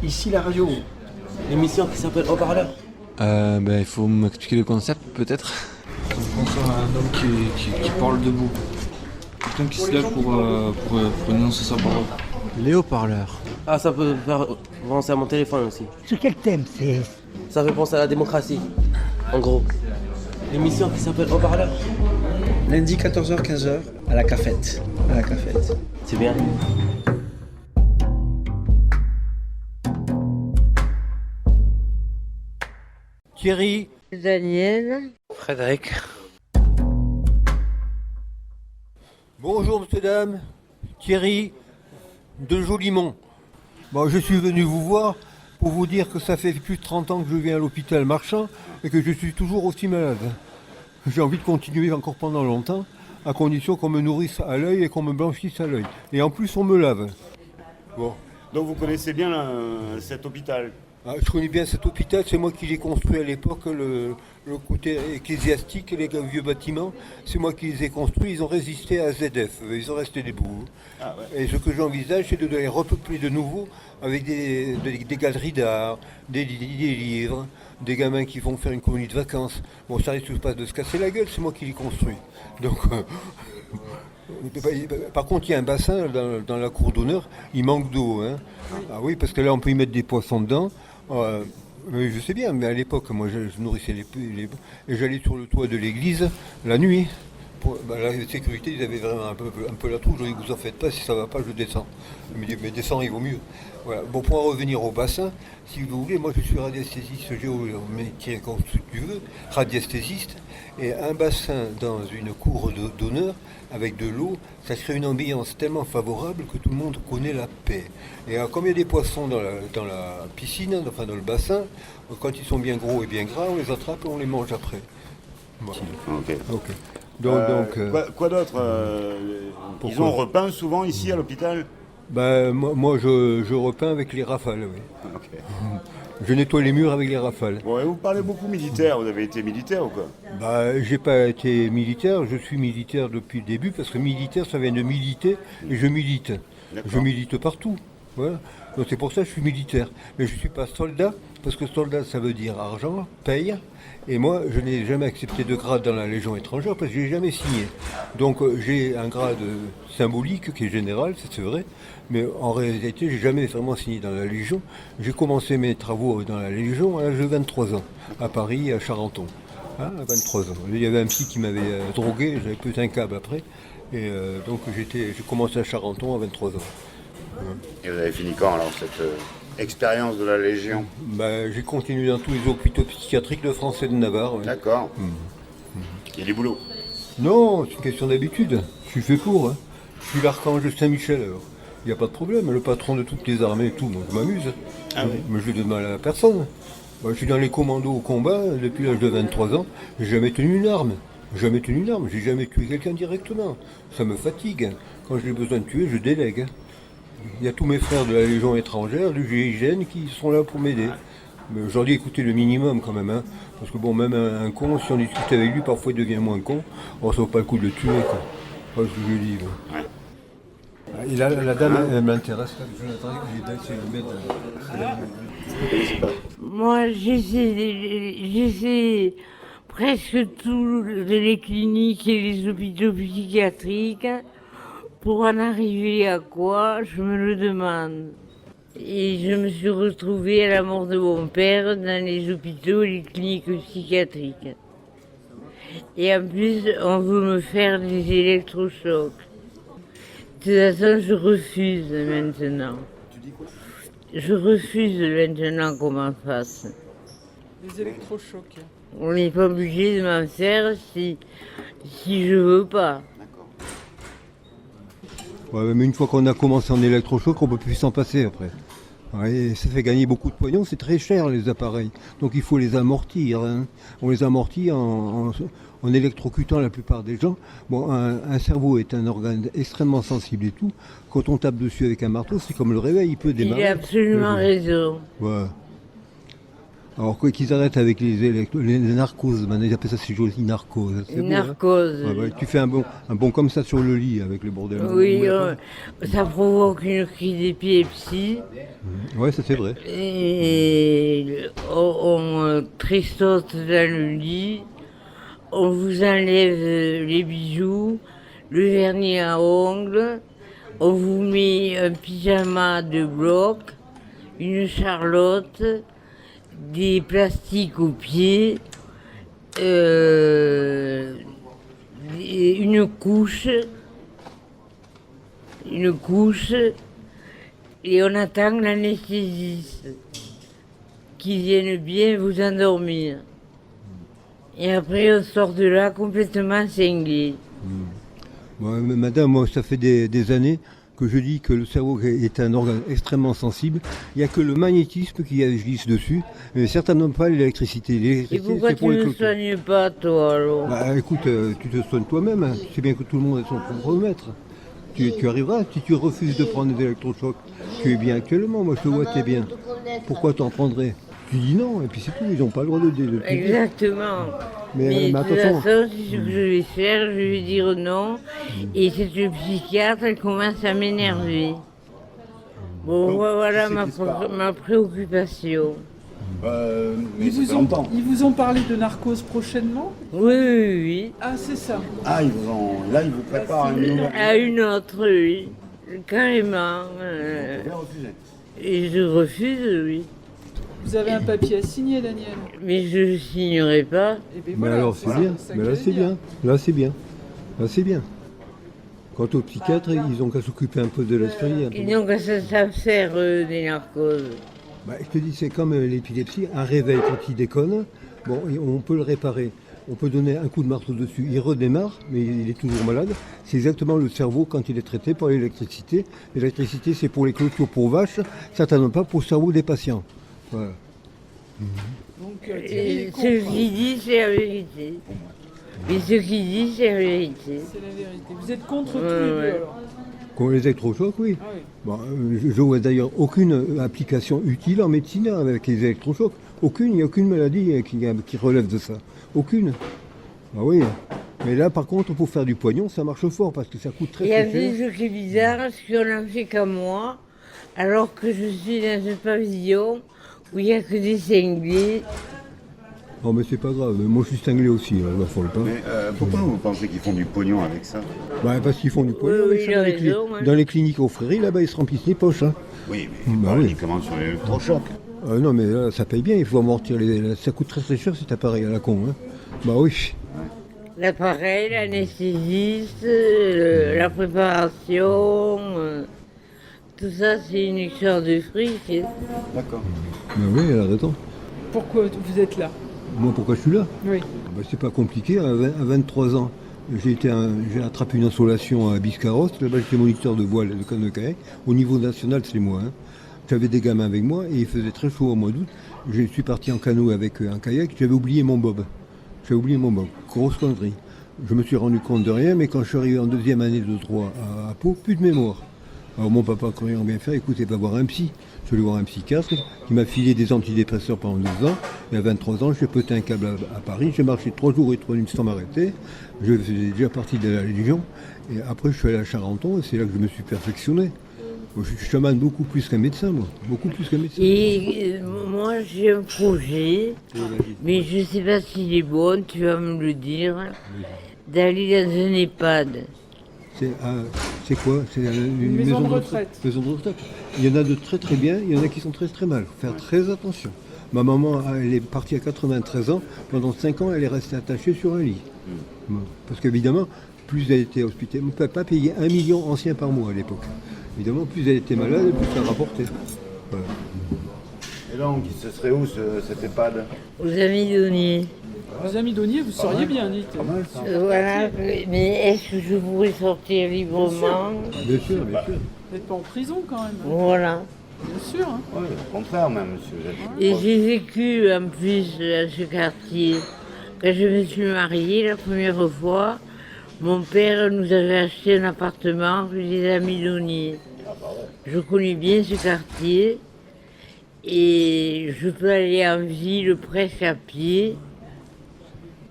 Ici la radio, l'émission qui s'appelle Haut-Parleur. Il faut m'expliquer le concept peut-être. On pense à un homme qui parle debout. Quelqu'un qui se lève pour énoncer sa parole. Les haut-parleurs. Ah, ça peut faire penser à mon téléphone aussi. Sur quel thème c'est? Ça fait penser à la démocratie, en gros. L'émission qui s'appelle Haut-Parleur. Lundi 14h-15h à la cafette. C'est bien. Thierry, Daniel, Frédéric. bonjour monsieur, dame. Thierry de Jolimont. Bon, je suis venu vous voir pour vous dire que ça fait plus de 30 ans que je viens à l'hôpital Marchand et que je suis toujours aussi malade. J'ai envie de continuer encore pendant longtemps, à condition qu'on me nourrisse à l'œil et qu'on me blanchisse à l'œil. Et en plus, on me lave. Bon. Donc vous connaissez bien cet hôpital? Je connais bien cet hôpital, c'est moi qui l'ai construit à l'époque, le côté ecclésiastique, les vieux bâtiments, c'est moi qui les ai construits, ils ont résisté à ZF, ils sont restés debout. Ah ouais. Et ce que j'envisage, c'est de les repeupler de nouveau avec des galeries d'art, des livres, des gamins qui vont faire une colonie de vacances. Bon, ça risque pas de se casser la gueule, c'est moi qui les construis. Donc, par contre, il y a un bassin dans la cour d'honneur, il manque d'eau. Hein. Ah oui, parce que là, on peut y mettre des poissons dedans. Mais je sais bien, mais à l'époque, moi, je nourrissais les et j'allais sur le toit de l'église la nuit. La sécurité, ils avaient vraiment un peu la trouille. Je dis, vous en faites pas, si ça va pas, je descends. Ils me disent, mais descends, il vaut mieux. Voilà. Bon, pour en revenir au bassin, si vous voulez, moi je suis radiesthésiste, j'ai au métier comme tu veux, radiesthésiste, et un bassin dans une cour d'honneur, avec de l'eau, ça crée une ambiance tellement favorable que tout le monde connaît la paix. Et comme il y a des poissons dans la piscine, enfin dans le bassin, quand ils sont bien gros et bien gras, on les attrape et on les mange après. Voilà. Ok. Quoi d'autre ils ont repeint souvent ici à l'hôpital? Moi je repeins avec les rafales, oui. Ok. Je nettoie les murs avec les rafales. Bon, et vous parlez beaucoup militaire, vous avez été militaire ou quoi? J'ai pas été militaire, je suis militaire depuis le début, parce que militaire ça vient de militer, et je milite. D'accord. Je milite partout. Voilà. Donc c'est pour ça que je suis militaire. Mais je ne suis pas soldat, parce que soldat ça veut dire argent, paye. Et moi, je n'ai jamais accepté de grade dans la Légion étrangère parce que je n'ai jamais signé. Donc j'ai un grade symbolique qui est général, c'est vrai, mais en réalité, je n'ai jamais vraiment signé dans la Légion. J'ai commencé mes travaux dans la Légion à l'âge de 23 ans, à Paris, à Charenton. À 23 ans. Il y avait un psy qui m'avait drogué, j'avais pété un câble après. Et donc j'ai commencé à Charenton à 23 ans. Et vous avez fini quand alors cette expérience de la Légion? J'ai continué dans tous les hôpitaux psychiatriques de France et de Navarre. Ouais. D'accord. Il y a du boulot? Non, c'est une question d'habitude. Je suis fait pour. Hein. Je suis l'archange de Saint-Michel alors. Il n'y a pas de problème. Le patron de toutes les armées et tout, moi je m'amuse. Ah oui. Mais je ne demande à personne. Moi, je suis dans les commandos au combat depuis l'âge de 23 ans. J'ai jamais tenu une arme. J'ai jamais tué quelqu'un directement. Ça me fatigue. Quand j'ai besoin de tuer, je délègue. Il y a tous mes frères de la Légion étrangère, du GIGN, qui sont là pour m'aider. Mais aujourd'hui, écoutez le minimum quand même. Hein, parce que bon, même un con, si on discute avec lui, parfois il devient moins con. On ne vaut pas le coup de le tuer. Quoi. Pas ce que je dis. Ouais. Et la dame, elle m'intéresse. moi j'essaie presque tout les cliniques et les hôpitaux psychiatriques. Pour en arriver à quoi, je me le demande. Et je me suis retrouvée à la mort de mon père dans les hôpitaux et les cliniques psychiatriques. Et en plus, on veut me faire des électrochocs. De toute façon, je refuse maintenant. Tu dis quoi? Je refuse maintenant qu'on m'en fasse. Des électrochocs. On n'est pas obligé de m'en faire si je veux pas. Ouais, mais une fois qu'on a commencé en électrochoc, on ne peut plus s'en passer après. Ouais, ça fait gagner beaucoup de pognon, c'est très cher les appareils. Donc il faut les amortir. Hein. On les amortit en électrocutant la plupart des gens. Bon, un cerveau est un organe extrêmement sensible et tout. Quand on tape dessus avec un marteau, c'est comme le réveil, il peut démarrer. Il a absolument raison. Ouais. Alors quoi qu'ils arrêtent avec les narcoses, maintenant ils appellent ça, c'est joli, narcose. C'est beau, hein. Narcose. Ouais, ouais, tu fais un bon comme ça sur le lit avec le bordel. Oui, Ouais, ça provoque une crise d'épilepsie. ouais, ça c'est vrai. Et on tristote dans le lit. On vous enlève les bijoux, le vernis à ongles. On vous met un pyjama de bloc, une charlotte, des plastiques aux pieds, une couche, et on attend l'anesthésiste qui vienne bien vous endormir. Et après, on sort de là complètement cinglé. Ouais, mais madame, moi ça fait des années que je dis que le cerveau est un organe extrêmement sensible. Il n'y a que le magnétisme qui agisse dessus, mais certainement pas l'électricité. Et L'électricité, pourquoi c'est tu pour les ne clôtures. soignes pas, toi, alors? Bah écoute, tu te soignes toi-même, hein. C'est bien que tout le monde est son propre maître. Tu arriveras, si tu refuses de prendre des électrochocs, tu es bien actuellement, moi je te vois, tu es bien. Pourquoi t'en prendrais? Tu dis non, et puis c'est tout, ils n'ont pas le droit de te dire. Exactement. Mais de toute attention. façon, c'est ce que je vais faire, je vais dire non. Et cette psychiatre, elle commence à m'énerver. Bon, voilà ma préoccupation. Ils vous ont parlé de narcose prochainement? Oui, oui, oui. Ah, c'est ça. Ah, là, ils vous préparent une nouvelle. À une autre, oui. Carrément. Vous avez refusé. Et je refuse, oui. Vous avez un papier à signer, Daniel. Mais je ne signerai pas. Eh ben Mais voilà, alors c'est bien, ça mais que là j'allais c'est dire. bien, là c'est bien, là c'est bien. Quant aux psychiatres, ils ont qu'à s'occuper un peu de la survie. un peu. Ils n'ont qu'à se faire des narcoses. Bah, je te dis, c'est comme l'épilepsie, un réveil quand il déconne, bon, on peut le réparer. On peut donner un coup de marteau dessus, il redémarre, mais il est toujours malade. C'est exactement le cerveau quand il est traité par l'électricité. L'électricité, c'est pour les clôtures pour vaches, certainement pas pour le cerveau des patients. Voilà. Donc, Et Thierry est ce contre. qu'il dit, c'est la vérité. Mais ce qu'il dit, c'est la vérité. C'est la vérité. Vous êtes contre tous les Ouais, deux, ouais. alors? Contre les électrochocs, oui. Ah oui. Bon, je vois d'ailleurs aucune application utile en médecine avec les électrochocs. Aucune, il n'y a aucune maladie qui relève de ça. Aucune. Ah oui. Mais là, par contre, pour faire du poignon, ça marche fort parce que ça coûte très Il y a très cher. des trucs bizarres, ce qu'on n'en fait qu'à moi, alors que je suis dans un pavillon où il n'y a que des cinglés. Non, mais c'est pas grave. Moi, je suis cinglé aussi, hein, je m'affole pas. Mais pourquoi vous pensez qu'ils font du pognon avec ça? Bah, parce qu'ils font du poignon Oui, avec oui, ça il a dans les raison, hein. dans les cliniques aux Fréries, là-bas, ils se remplissent les poches. Hein. Oui, mais Bah on oui. dit comment sur l'électrochoc? Non, mais là, ça paye bien. Il faut amortir ça coûte très très cher cet appareil à la con. Hein. Bah oui. L'appareil, l'anesthésiste, la préparation, tout ça c'est une histoire de fric. Hein. D'accord. Bah oui, elle a raison. Pourquoi vous êtes là? Moi, pourquoi je suis là? Oui. Bah, c'est pas compliqué. À 23 ans, j'ai attrapé une insolation à Biscarrosse. Là-bas, j'étais moniteur de voile de canot-kayak. Au niveau national, c'est moi. Hein. J'avais des gamins avec moi et il faisait très chaud au mois d'août. Je suis parti en canot avec un kayak. J'avais oublié mon bob. Grosse connerie. Je me suis rendu compte de rien, mais quand je suis arrivé en deuxième année de droit à Pau, plus de mémoire. Alors mon papa, croyant bien faire, écoutez, va voir un psy. Je suis allé voir un psychiatre qui m'a filé des antidépresseurs pendant 2 ans. Et à 23 ans, j'ai pété un câble à Paris. J'ai marché 3 jours et 3 nuits sans m'arrêter. Je faisais déjà partie de la Légion. Et après, je suis allé à Charenton et c'est là que je me suis perfectionné. Moi, je suis chaman beaucoup plus qu'un médecin, moi. Beaucoup plus qu'un médecin. Et moi j'ai un projet, mais je ne sais pas s'il est bon, tu vas me le dire, d'aller dans un EHPAD. C'est quoi? C'est une maison de retraite. Maison de retraite. Il y en a de très très bien, il y en a qui sont très très mal. Il faut faire très attention. Ma maman, elle est partie à 93 ans. Pendant 5 ans, elle est restée attachée sur un lit. Bon. Parce qu'évidemment, plus elle était hospitalisée, on ne pouvait pas payer 1 million ancien par mois à l'époque. Évidemment, plus elle était malade, plus ça rapportait. Voilà. Et donc, ce serait où cet EHPAD? Aux Amis Donniers. Vos amis Donnier, vous seriez bien, dites. Voilà, mais est-ce que je pourrais sortir librement? Bien sûr, bien sûr. Vous n'êtes pas en prison quand même. Voilà. Bien sûr. Hein. Oui, au contraire même, monsieur. Vous êtes- Et j'ai vécu en plus dans ce quartier. Quand je me suis mariée la première fois, mon père nous avait acheté un appartement rue des Amis Donniers. Je connais bien ce quartier Et je peux aller en ville presque à pied.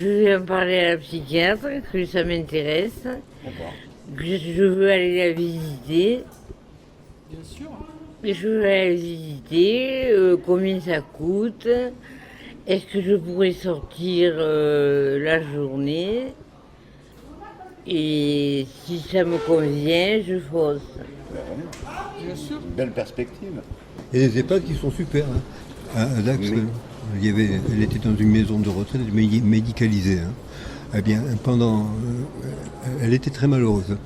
Je vais en parler à la psychiatre, que ça m'intéresse, que je veux aller la visiter. Bien sûr. Et je veux aller la visiter, combien ça coûte, est-ce que je pourrais sortir la journée, et si ça me convient, je fonce. Bien sûr. Belle perspective. Et les EHPAD qui sont super. Hein. À Dax, elle était dans une maison de retraite médicalisée. Hein. Eh bien, elle était très malheureuse.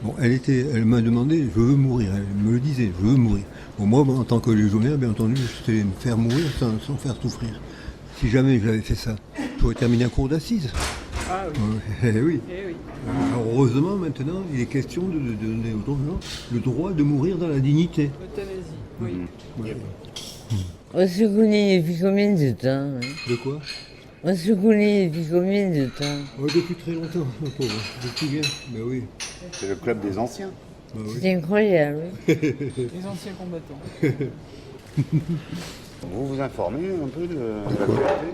Bon, elle m'a demandé, je veux mourir. Elle me le disait, je veux mourir. Bon, moi, en tant que légionnaire, bien entendu, je sais me faire mourir sans faire souffrir. Si jamais j'avais fait ça, j'aurais terminé en cour d'assises. Ah oui. Oui. Eh oui. Alors, heureusement, maintenant, il est question de donner aux gens le droit de mourir dans la dignité. Euthanasie. Oui. Ouais. On se connaît depuis combien de temps, hein? De quoi? On se connaît depuis combien de temps? Oh, depuis très longtemps, ma pauvre. Depuis bien. Ben oui. C'est le club des anciens. Ben oui. C'est incroyable. Les anciens combattants. Vous vous informez un peu de l'actualité?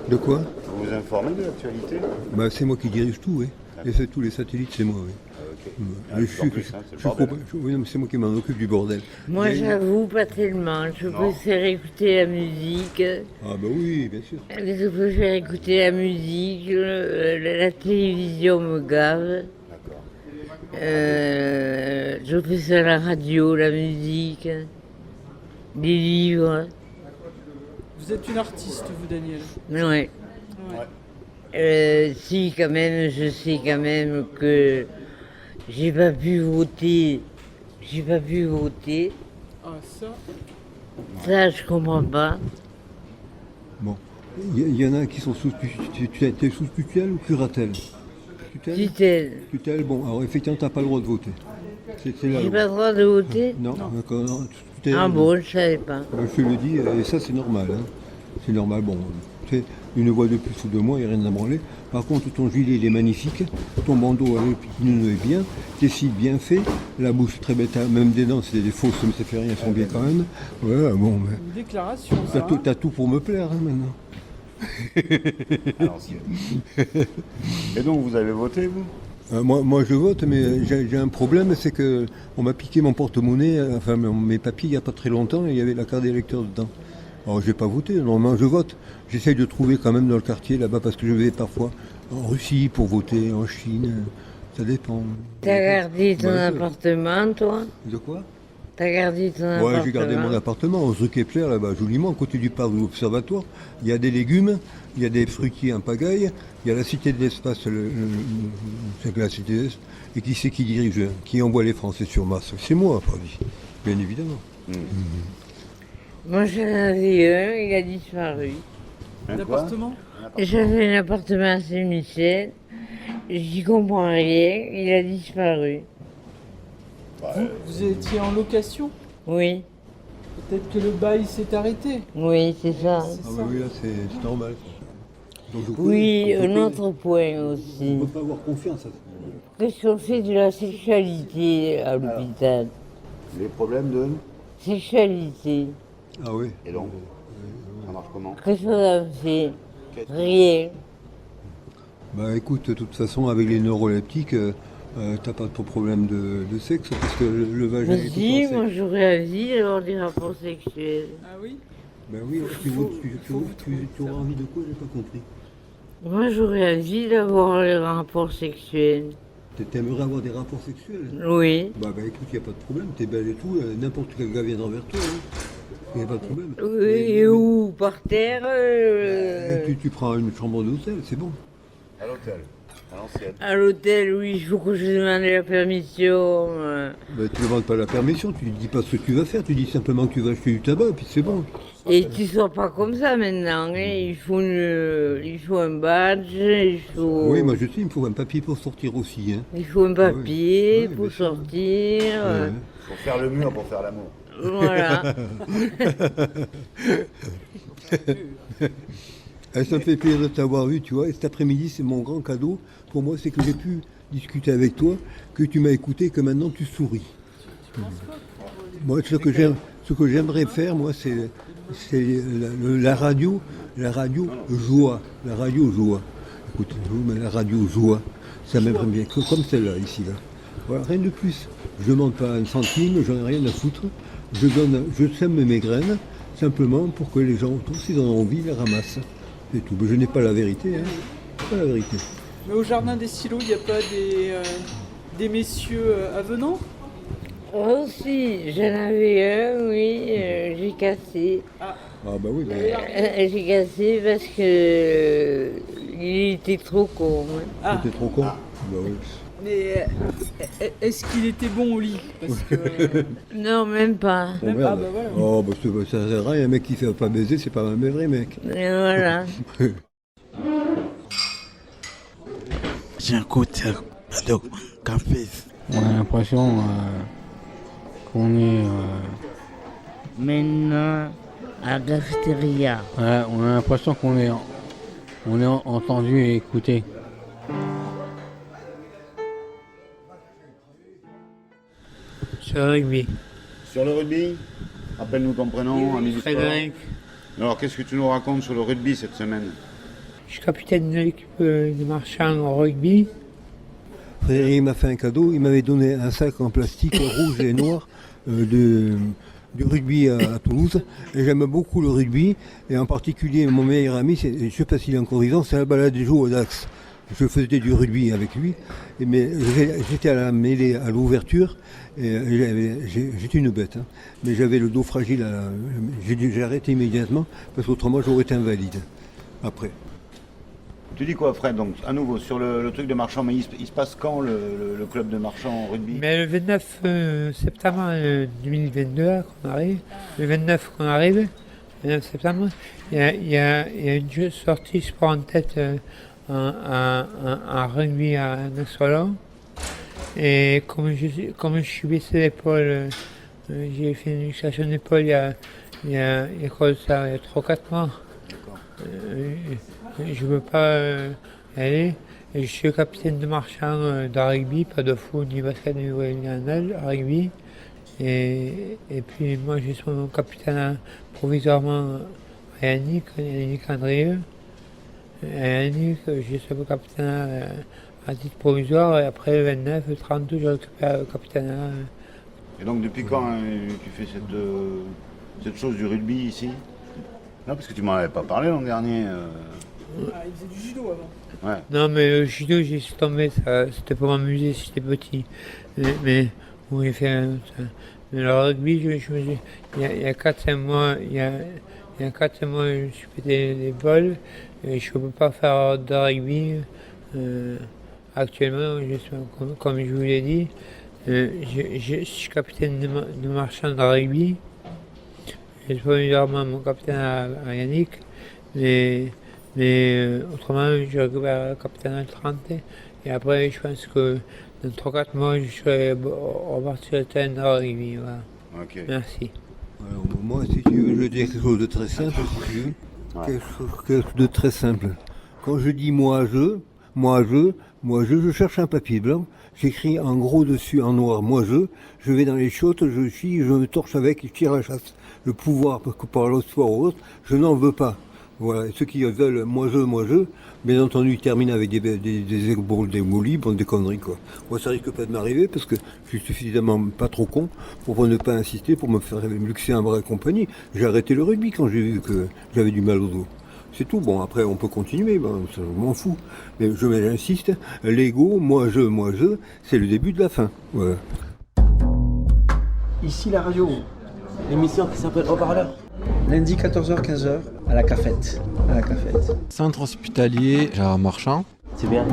De quoi? Vous vous informez de l'actualité? Bah, c'est moi qui dirige tout, oui. Et c'est tous les satellites, c'est moi, oui. Ah, de plus en plus, hein, c'est le bordel. Oui, non, mais c'est moi qui m'en occupe du bordel. Moi, Mais- j'avoue, pas tellement. Je préfère écouter la musique. Ah bah oui, bien sûr. Je préfère écouter la musique. La télévision me gave. D'accord. Je fais ça à la radio, la musique, les livres. Vous êtes une artiste, vous, Daniel. Ouais. Si, quand même, je sais quand même que j'ai pas pu voter. J'ai pas pu voter. Ah, ça. Ça, je comprends pas. Bon. Il y en a qui sont sous t'es sous tutelle ou curatelle? Tutelle. Tutelle, bon, alors effectivement, t'as pas le droit de voter. C'est la J'ai loi. pas le droit de voter? Non, d'accord, non, tutelle, Ah bon, je savais pas. je te le dis, et ça c'est normal. Hein. C'est normal, bon. Tu sais, une voix de plus ou de moins, il n'y a rien à branler. Par contre, ton gilet, il est magnifique. Ton bandeau avec le est bien. Tes cils bien faits. La bouche très bête, hein. Même des dents, c'est des fausses, mais ça fait rien, elles sont bien quand même. Ouais, bon, mais Une déclaration, t'as ça. tout, t'as tout pour me plaire hein, maintenant. À l'ancienne. Et donc, vous avez voté, vous? Moi, je vote, mais j'ai un problème, c'est que on m'a piqué mon porte-monnaie, enfin mes papiers, il n'y a pas très longtemps, et il y avait la carte d'électeur dedans. Alors, j'ai pas voté, normalement, je vote. J'essaye de trouver quand même dans le quartier, là-bas, parce que je vais parfois en Russie pour voter, en Chine, ça dépend. T'as gardé ton Ouais, appartement, toi? De quoi? T'as gardé ton appartement? Ouais, j'ai gardé mon appartement, au rue Kepler, là-bas, joliment, à côté du parc de l'Observatoire. Il y a des légumes, il y a des fruitiers en pagaille, il y a la cité de l'espace, c'est la cité de l'Est. Et qui c'est qui dirige, qui envoie les Français sur Mars? C'est moi, à Paris, bien évidemment. Moi, j'en avais un, il a disparu. Hein, quoi? L'appartement. J'avais un appartement à Saint-Michel, j'y comprends rien, il a disparu. Vous étiez en location. Oui, Peut-être que le bail s'est arrêté. oui, c'est ça. C'est Ah ça. bah oui, là, c'est normal. Donc, Oui, on peut un pas- autre point On aussi. ne peut pas avoir confiance à ça. Qu'est-ce qu'on fait de la sexualité à l'hôpital? Les problèmes de... Sexualité, Ah oui. Et donc, ça marche comment? qu'est-ce qu'on en fait? Rien. Bah écoute, de toute façon, avec les neuroleptiques, t'as pas de problème de sexe, parce que le vagin Mais est tout si, en sexe. moi j'aurais envie d'avoir des rapports sexuels. Ah oui. Ben oui, tu auras envie de quoi, j'ai pas compris. Moi j'aurais envie d'avoir les rapports sexuels. T'aimerais avoir des rapports sexuels? Oui. Bah écoute, y a pas de problème, t'es belle et tout, n'importe quel gars viendra vers toi, hein. Y a pas de problème. Oui, et où? Par terre Tu prends une chambre d'hôtel, c'est bon. À l'hôtel, à l'ancienne. À l'hôtel, oui, il faut que je demande la permission. Ben, tu ne demandes pas la permission, tu ne dis pas ce que tu vas faire, tu dis simplement que tu vas acheter du tabac, et puis c'est bon. Et tu ne sois pas comme ça maintenant, hein. Il faut un badge, il faut, Oui, moi je sais, il me faut un papier pour sortir aussi. Hein. il faut un papier Oui, pour bien sûr. sortir. Ouais. Pour faire le mur, pour faire l'amour. Voilà. Ça me fait plaisir de t'avoir vu, tu vois, et cet après-midi, c'est mon grand cadeau. Pour moi, c'est que j'ai pu discuter avec toi, que tu m'as écouté, que maintenant tu souris. Moi, ce que j'aimerais faire, moi, c'est C'est la radio joie. La radio joie. Écoute, la radio joie. Ça m'aimerait bien, comme celle-là, ici. Là. Voilà, rien de plus. Je ne demande pas un centime, j'en ai rien à foutre. Je sème mes graines, simplement pour que les gens autour, s'ils en ont envie, les ramassent. C'est tout. Mais je n'ai pas la vérité. Hein. Pas la vérité. Mais au jardin des silos, il n'y a pas des messieurs avenants? Oh si, j'en avais un, oui, j'ai cassé. Ah bah oui. J'ai cassé parce que il était trop con. Hein. Ah. C'était trop con. Bah oui. Mais est-ce qu'il était bon au lit? Parce que... Non, même pas. Oh, merde. bah voilà. Oh bah ça sert à rien, un mec qui ne fait pas baiser, c'est pas un vrai mec. Et voilà. J'écoute le café. On a l'impression qu'on est... Maintenant, à la cafétéria. Ouais, on a l'impression qu'on est entendu et écouté. Sur le rugby. Sur le rugby, rappelle-nous ton prénom, ami du sport. Frédéric. Alors, qu'est-ce que tu nous racontes sur le rugby cette semaine? Je suis capitaine de l'équipe de marchands au rugby. Frédéric m'a fait un cadeau, il m'avait donné un sac en plastique rouge et noir du rugby à Toulouse. Et j'aime beaucoup le rugby, et en particulier mon meilleur ami, je ne sais pas s'il est encore vivant, c'est la balade des jours au Dax. Je faisais du rugby avec lui, mais j'étais à la mêlée à l'ouverture, et j'étais une bête, hein. Mais j'avais le dos fragile, j'ai arrêté immédiatement, parce qu'autrement j'aurais été invalide après. Tu dis quoi, Fred? Donc, à nouveau, sur le truc de marchand, mais il se passe quand le club de marchand rugby? Mais le 29 septembre 2022, qu'on arrive, le 29 qu'on arrive, le 29 septembre, il y a une sortie sport en tête en rugby à Nassolon. Et comme je suis baissé l'épaule, j'ai fait une luxation d'épaule il y a quoi de ça, il y a 3-4 mois. Je ne veux pas y aller. Et je suis capitaine de marchand de rugby, pas de foot ni basket ni handball, rugby. Et puis moi je suis mon capitaine provisoirement à Yannick Andrieux. À Yannick, je suis mon capitaine à titre provisoire, et après le 29, le 30, je récupère le capitaine. Et donc depuis quand tu fais cette chose du rugby ici? Non, parce que tu m'en avais pas parlé l'an dernier. Ah, il faisait du judo avant. Ouais. Non, mais le judo, j'y suis tombé, c'était pour m'amuser si j'étais petit. Mais oui, mais le rugby, il y a 4-5 mois, je me suis pété l'épaule, et je ne peux pas faire de rugby. Actuellement, comme je vous l'ai dit, je suis capitaine de marchand de rugby. Je suis provisoirement mon capitaine à Yannick, mais autrement, je récupère le capitaine à 30. Et après, je pense que dans 3-4 mois, je serai reparti sur le terrain de rugby. Voilà. Okay. Merci. Alors, moi, si tu veux, je vais dire quelque chose de très simple, si tu veux. Ouais. Quelque chose de très simple. Quand je dis moi je cherche un papier blanc, j'écris en gros dessus, en noir, je vais dans les chiottes, je chie, je me torche avec, je tire la chasse. Le pouvoir, parce que par l'autre soir ou autre, je n'en veux pas. Voilà, et ceux qui veulent moi je, bien entendu, ils terminent avec des épaules démolies, bon, des conneries, quoi. Moi, ça risque pas de m'arriver, parce que je suis suffisamment pas trop con pour ne pas insister, pour me faire luxer un bras et compagnie. J'ai arrêté le rugby quand j'ai vu que j'avais du mal au dos. C'est tout. Bon, après, on peut continuer, ben, ça, je m'en fous. Mais j'insiste, l'ego, moi je, c'est le début de la fin. Voilà. Ici la radio. L'émission qui s'appelle Haut-Parleur. Lundi 14h, 15h, à la cafette. À la cafette. Centre hospitalier, genre marchand. C'est bien.